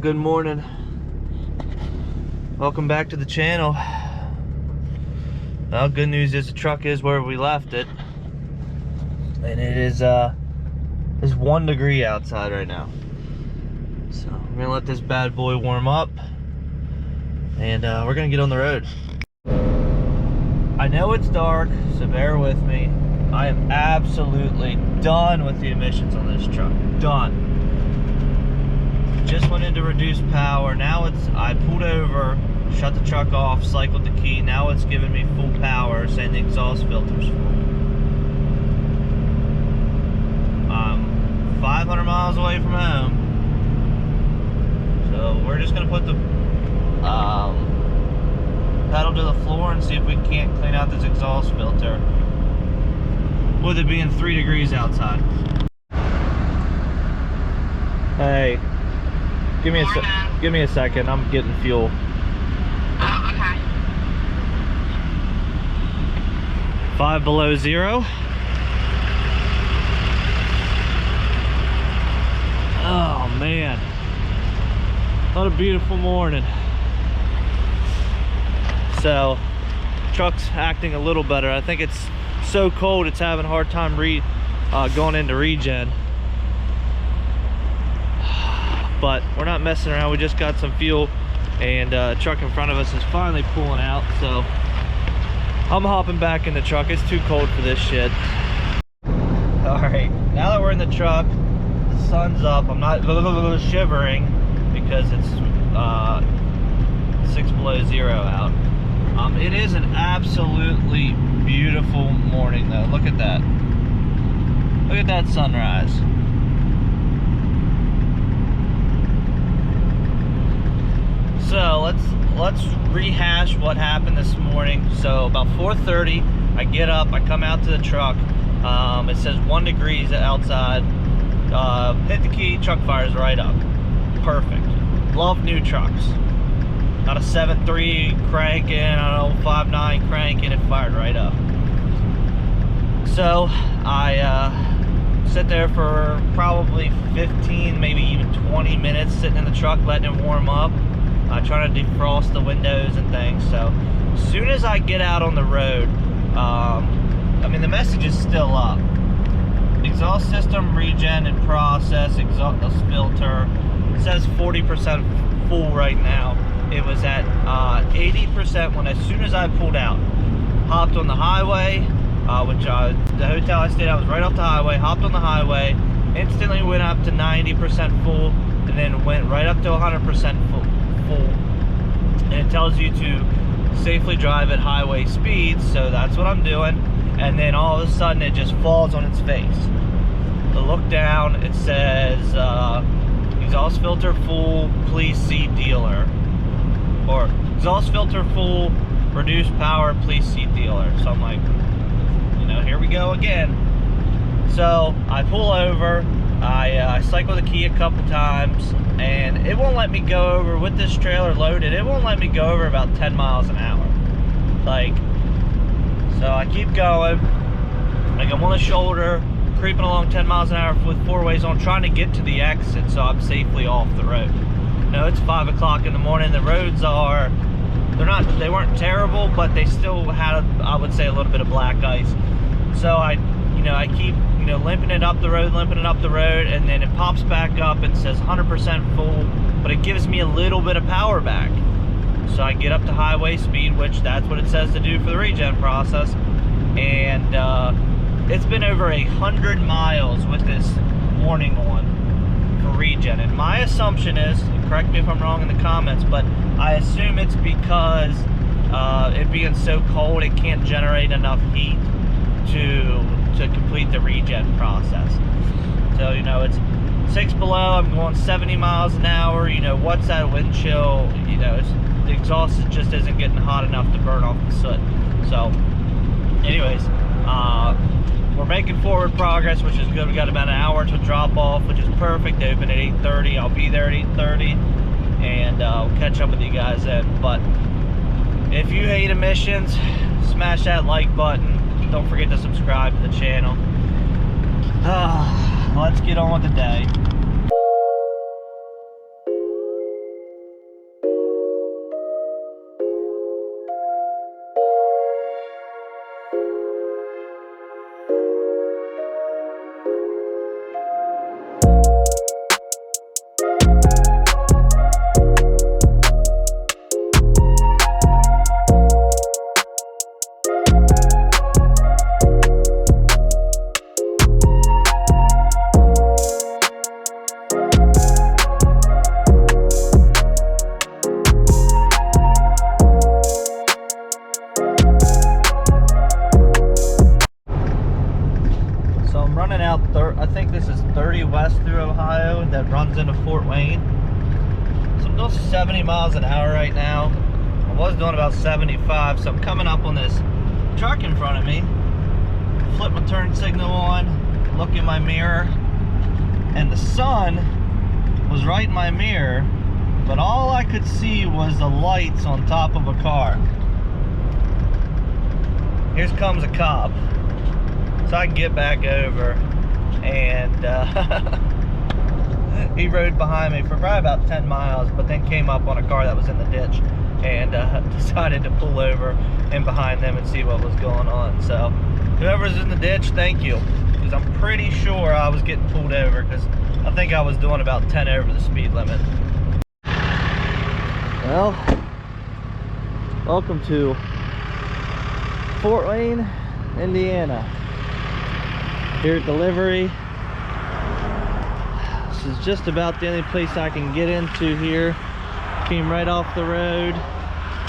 Good morning. Welcome back to the channel. Well, good news is the truck is where we left it, and it is it's 1 degree outside right now. So I'm gonna let this bad boy warm up, and we're gonna get on the road. I know it's dark, so bear with me. I am absolutely done with the emissions on this truck. Done. Just went into reduced power. Now I pulled over, shut the truck off, cycled the key. Now it's giving me full power, saying the exhaust filter's full. I'm 500 miles away from home. So we're just gonna put the pedal to the floor and see if we can't clean out this exhaust filter with it being 3 degrees outside. Hey. Give me a second. I'm getting fuel. Oh, okay. 5 below 0. Oh man. What a beautiful morning. So, truck's acting a little better. I think it's so cold it's having a hard time going into regen. But we're not messing around. We just got some fuel, and truck in front of us is finally pulling out, so I'm hopping back in the truck. It's too cold for this shit. All right, now that we're in the truck, the sun's up. I'm not shivering because it's 6 below 0 out. It is an absolutely beautiful morning though. Look at that. Look at that sunrise. So let's rehash what happened this morning. So about 4:30, I get up, I come out to the truck. It says 1 degree outside. Hit the key, truck fires right up. Perfect. Love new trucks. Not a 7.3 cranking, I don't know, 5.9 cranking, it fired right up. So I sit there for probably 15, maybe even 20 minutes sitting in the truck, letting it warm up. Trying to defrost the windows and things. So as soon as I get out on the road, I mean the message is still up. Exhaust system regen in process, exhaust filter. It says 40% full right now. It was at 80% when as soon as I pulled out. Hopped on the highway, which the hotel I stayed at was right off the highway. Hopped on the highway, instantly went up to 90% full, and then went right up to 100% full. And it tells you to safely drive at highway speeds, so that's what I'm doing. And then all of a sudden it just falls on its face. I look down, it says exhaust filter full, please see dealer, or exhaust filter full, reduced power, please see dealer. So I'm like, here we go again. So I pull over, I cycle the key a couple times, and it won't let me go over, with this trailer loaded, it won't let me go over about 10 miles an hour. So I keep going, like I'm on the shoulder, creeping along 10 miles an hour with 4 ways on, trying to get to the exit so I'm safely off the road. It's 5 o'clock in the morning, the roads they weren't terrible, but they still had, I would say, a little bit of black ice. So I keep limping it up the road, and then it pops back up and says 100% full, but it gives me a little bit of power back. So I get up to highway speed, which that's what it says to do for the regen process. And it's been over 100 miles with this warning on for regen. And my assumption is, correct me if I'm wrong in the comments, but I assume it's because it being so cold, it can't generate enough heat to complete the regen process. So it's 6 below, I'm going 70 miles an hour. What's that wind chill? The exhaust just isn't getting hot enough to burn off the soot. So anyways, we're making forward progress, which is good. We got about an hour to drop off, which is perfect. They open at 8:30. I'll be there at 8:30, and I'll catch up with you guys then. But if you hate emissions, smash that like button. Don't forget to subscribe to the channel. Let's get on with the day. runs into Fort Wayne. So I'm doing 70 miles an hour right now. I was doing about 75, so I'm coming up on this truck in front of me. Flip my turn signal on, look in my mirror, and the sun was right in my mirror, but all I could see was the lights on top of a car. Here comes a cop, so I can get back over, and he rode behind me for probably about 10 miles, but then came up on a car that was in the ditch and decided to pull over in behind them and see what was going on. So whoever's in the ditch, thank you, because I'm pretty sure I was getting pulled over, because I think I was doing about 10 over the speed limit. Well, welcome to Fort Wayne, Indiana. Here at delivery. This is just about the only place I can get into here. Came right off the road,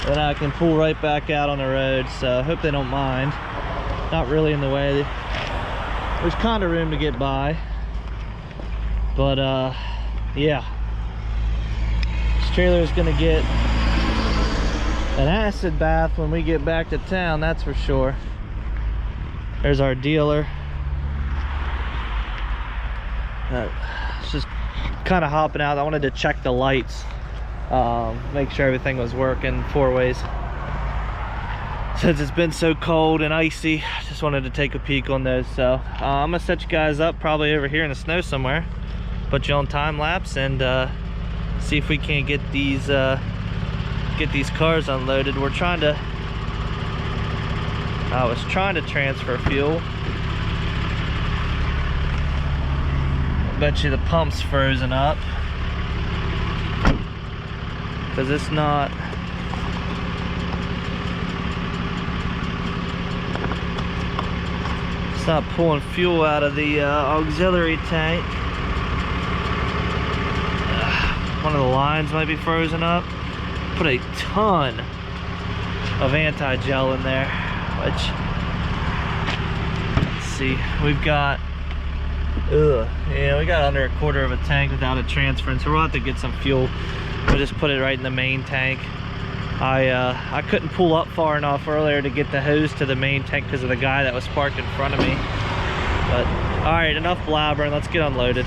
and I can pull right back out on the road, so I hope they don't mind. Not really in the way. There's kind of room to get by, but yeah, this trailer is gonna get an acid bath when we get back to town, that's for sure. There's our dealer. It's just kind of hopping out. I wanted to check the lights, make sure everything was working 4 ways. Since it's been so cold and icy, just wanted to take a peek on those. So I'm gonna set you guys up probably over here in the snow somewhere, put you on time lapse, and see if we can't get these cars unloaded. I was trying to transfer fuel. I bet you the pump's frozen up, because it's not pulling fuel out of the auxiliary tank. One of the lines might be frozen up. Put a ton of anti-gel in there, which, let's see, we've got we got under a quarter of a tank without it transferring, so we'll have to get some fuel. We'll just put it right in the main tank. I couldn't pull up far enough earlier to get the hose to the main tank because of the guy that was parked in front of me. But all right, enough blabbering, let's get unloaded.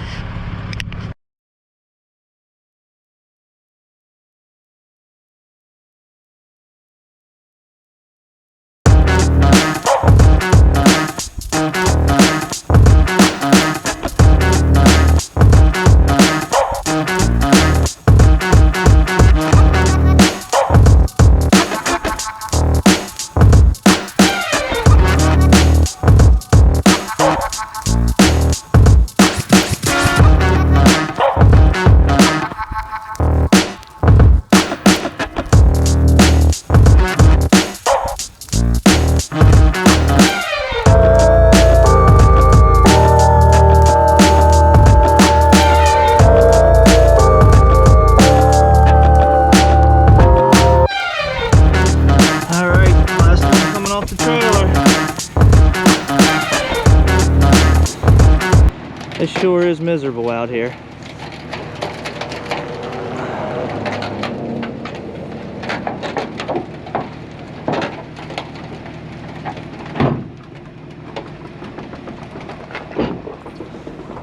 It sure is miserable out here.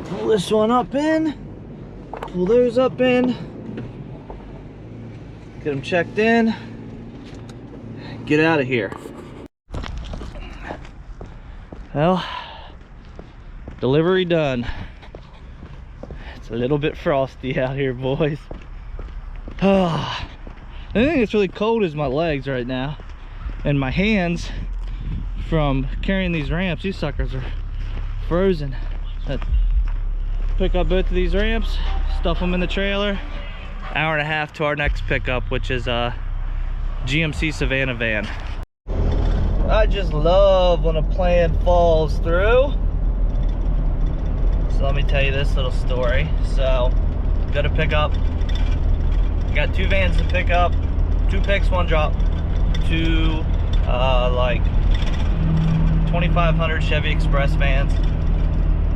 Pull this one up in, pull those up in, get them checked in, get out of here. Well, delivery done. It's a little bit frosty out here, boys. Oh, the thing that's really cold is my legs right now, and my hands from carrying these ramps. These suckers are frozen. Pick up both of these ramps, stuff them in the trailer. Hour and a half to our next pickup, which is a GMC Savannah van. I just love when a plan falls through. So let me tell you this little story. So, go to pick up. Got 2 vans to pick up, 2 picks, 1 drop. 2 like 2500 Chevy Express vans.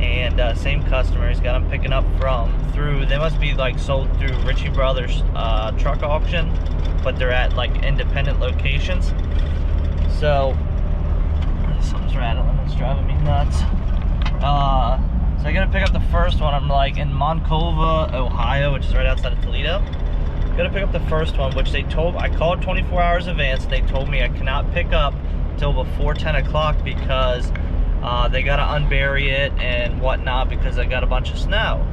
and same customer. He's got them picking up through, they must be like sold through Ritchie Brothers truck auction, but they're at like independent locations. So something's rattling, it's driving me nuts. So I gotta pick up the first one. I'm like in Monclova, Ohio, which is right outside of Toledo. Gotta pick up the first one, which they told, I called 24 hours in advance. They told me I cannot pick up till before 10 o'clock because they gotta unbury it and whatnot because I got a bunch of snow.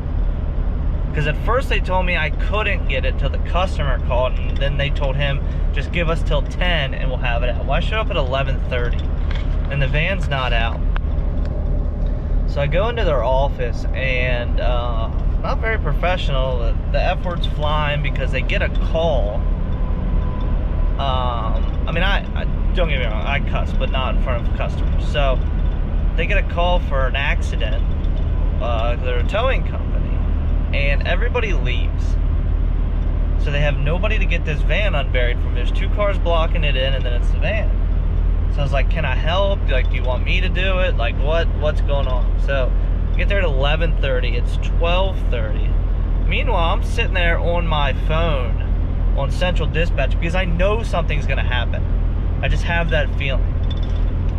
Because at first they told me I couldn't get it till the customer called, and then they told him, just give us till 10 and we'll have it out. Well, I showed up at 11:30 and the van's not out. So I go into their office and not very professional. The F word's flying because they get a call. I mean, I don't get me wrong, I cuss, but not in front of customers. So they get a call for an accident. They're a towing company, and everybody leaves. So they have nobody to get this van unburied from. There's 2 cars blocking it in, and then it's the van. So I was like, can I help? Like, do you want me to do it? Like, what's going on? So I get there at 11:30. It's 12:30. Meanwhile, I'm sitting there on my phone on Central Dispatch because I know something's gonna happen. I just have that feeling.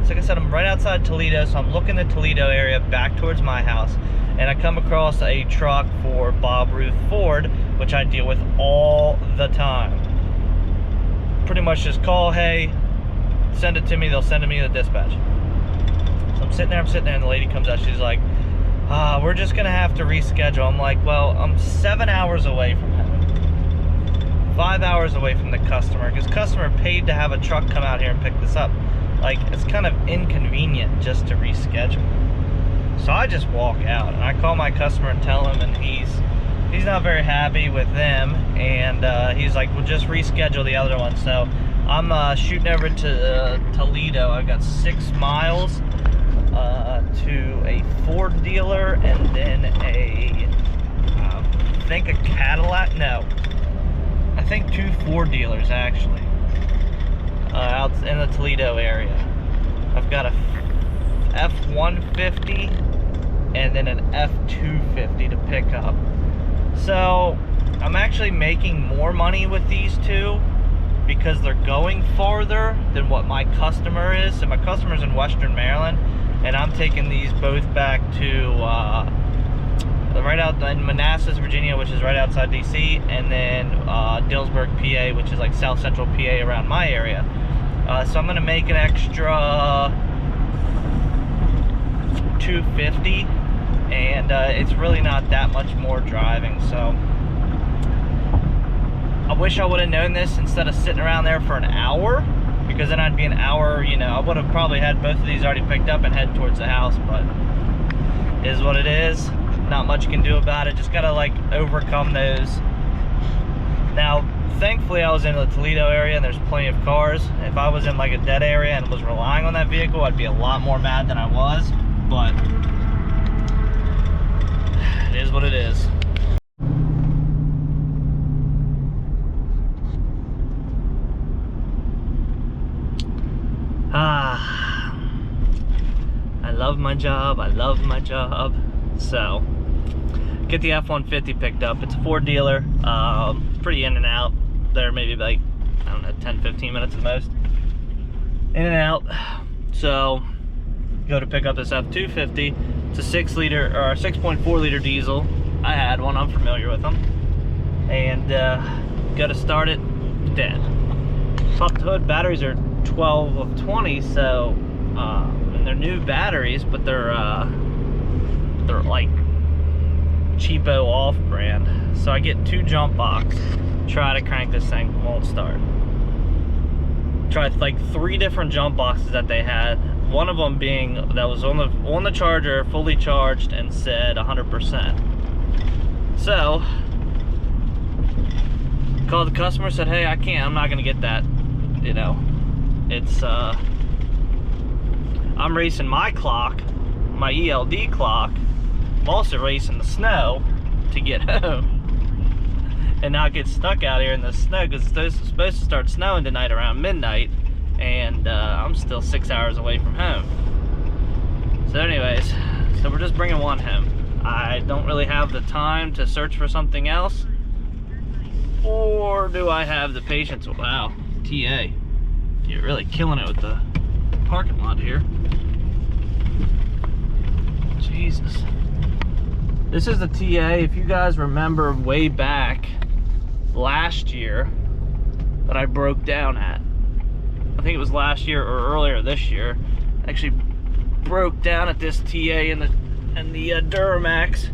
So like I said, I'm right outside Toledo, so I'm looking the Toledo area back towards my house, and I come across a truck for Bob Ruth Ford, which I deal with all the time. Pretty much just call, hey, send it to me, they'll send it me to the dispatch. So I'm sitting there, and the lady comes out, she's like, we're just gonna have to reschedule. I'm like, well, I'm 7 hours away from home, 5 hours away from the customer, because customer paid to have a truck come out here and pick this up. Like, it's kind of inconvenient just to reschedule. So I just walk out, and I call my customer and tell him, and he's not very happy with them, and he's like, well, just reschedule the other one. So I'm shooting over to Toledo. I've got 6 miles to a Ford dealer, and then I think a Cadillac, no, I think 2 Ford dealers actually, out in the Toledo area. I've got a F-150 and then an F-250 to pick up. So I'm actually making more money with these 2 because they're going farther than what my customer is. So my customer's in Western Maryland, and I'm taking these both back to right out in Manassas, Virginia, which is right outside DC, and then Dillsburg, PA, which is like South Central PA around my area. So I'm gonna make an extra $250, and it's really not that much more driving. So I wish I would have known this instead of sitting around there for an hour, because then I'd be an hour, you know, I would have probably had both of these already picked up and head towards the house, but it is what it is. Not much you can do about it. Just gotta like overcome those. Now, thankfully I was in the Toledo area and there's plenty of cars. If I was in like a dead area and was relying on that vehicle, I'd be a lot more mad than I was, but it is what it is. I love my job. I love my job. So, get the F-150 picked up. It's a Ford dealer. Pretty in and out. There maybe like, I don't know, 10-15 minutes at the most. In and out. So, go to pick up this F-250. It's a 6.4 liter diesel. I had one. I'm familiar with them. And go to start it, dead. Pop the hood. Batteries are 12 of 20, so and they're new batteries, but they're like cheapo off-brand. So I get 2 jump box, try to crank this thing, won't start. Tried like 3 different jump boxes that they had. One of them being that was on the charger, fully charged, and said 100%. So called the customer, said, hey, I'm not gonna get that, you know. It's I'm racing my clock, my ELD clock. I'm also racing the snow to get home and not get stuck out here in the snow, because it's supposed to start snowing tonight around midnight, and I'm still 6 hours away from home. So anyways, So we're just bringing one home. I don't really have the time to search for something else. Or do I have the patience? Wow, TA. You're really killing it with the parking lot here. Jesus. This is the TA, if you guys remember way back last year, that I broke down at. I think it was last year or earlier this year. I actually broke down at this TA in the Duramax.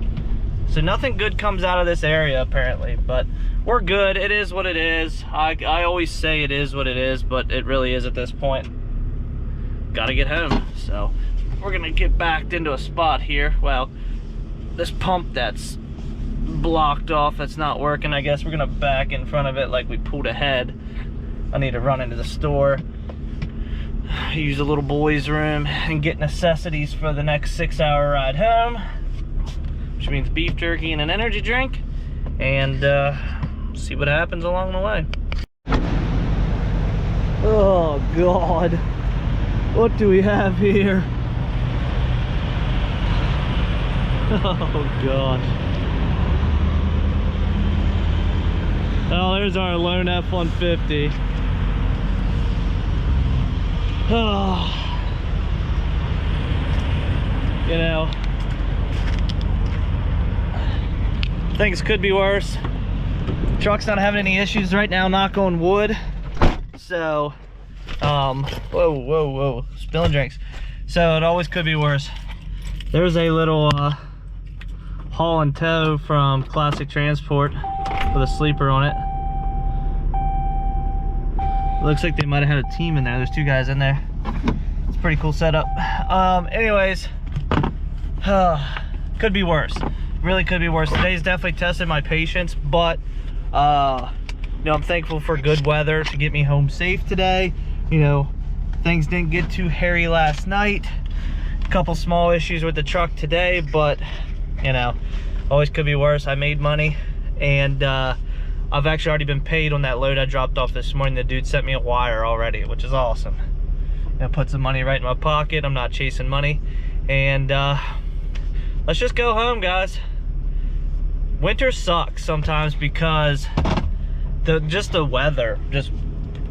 So nothing good comes out of this area apparently, but we're good. It is what it is. I always say it is what it is, but it really is at this point. Gotta get home. So we're gonna get backed into a spot here. Well, this pump that's blocked off, that's not working. I guess we're gonna back in front of it like we pulled ahead. I need to run into the store, use the little boys' room, and get necessities for the next 6-hour ride home, which means beef jerky and an energy drink, and see what happens along the way. Oh God, what do we have here? Oh gosh. Oh, there's our lone F-150. Oh, you know, things could be worse. Truck's not having any issues right now, knock on wood. So, whoa, spilling drinks. So it always could be worse. There's a little haul and tow from Classic Transport with a sleeper on it. Looks like they might have had a team in there. There's 2 guys in there. It's a pretty cool setup. Anyways, could be worse. Really could be worse. Today's definitely tested my patience, but you know, I'm thankful for good weather to get me home safe today. You know, things didn't get too hairy last night. A couple small issues with the truck today, but you know, always could be worse. I made money, and I've actually already been paid on that load I dropped off this morning. The dude sent me a wire already, which is awesome. And put some money right in my pocket. I'm not chasing money. And let's just go home, guys. Winter sucks sometimes because just the weather just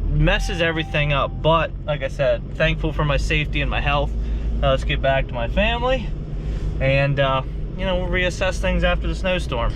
messes everything up. But like I said, thankful for my safety and my health. Let's get back to my family, and you know, we'll reassess things after the snowstorm.